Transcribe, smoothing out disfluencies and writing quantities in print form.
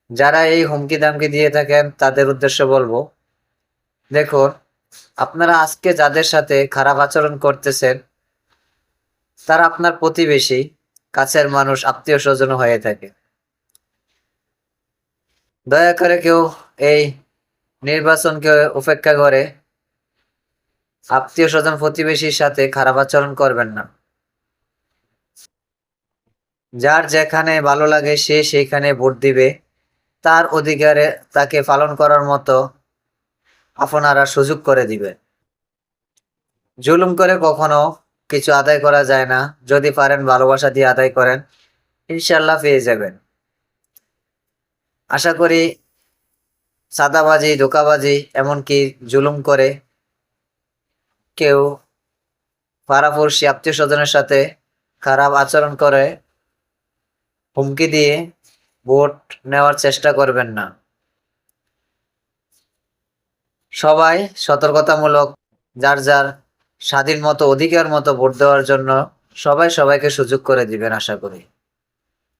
যারা এই হুমকি দামকি দিয়ে থাকেন তাদের উদ্দেশ্যে বলবো, দেখুন আপনারা আজকে যাদের সাথে খারাপ আচরণ করতেছেন তারা আপনার প্রতিবেশী, কাছের মানুষ, আত্মীয় স্বজন হয়ে থাকে। দয়া করে কেউ এই নির্বাচনকে উপেক্ষা করে আত্মীয় স্বজন প্রতিবেশীর সাথে খারাপ আচরণ করবেন না। যার যেখানে ভালো লাগে সে সেইখানে ভোট দিবে, তার অধিকারে তাকে পালন করার মতো আপনারা সুযোগ করে দিবে। জুলুম করে কখনো কিছু আদায় করা যায় না। যদি পারেন ভালোবাসা দিয়ে আদায় করেন, ইনশাল্লাহ পেয়ে যাবেন। আশা করি চাঁদাবাজি, ধোঁকাবাজি, এমনকি জুলুম করে কেউ পাড়াপড়শি, আত্মীয় স্বজনের সাথে খারাপ আচরণ করে হুমকি দিয়ে ভোট নেওয়ার চেষ্টা করবেন না। সবাই সতর্কতামূলক যার যার স্বাধীন মতো, অধিকার মতো ভোট দেওয়ার জন্য সবাই সবাইকে সুযোগ করে দিবেন আশা করি।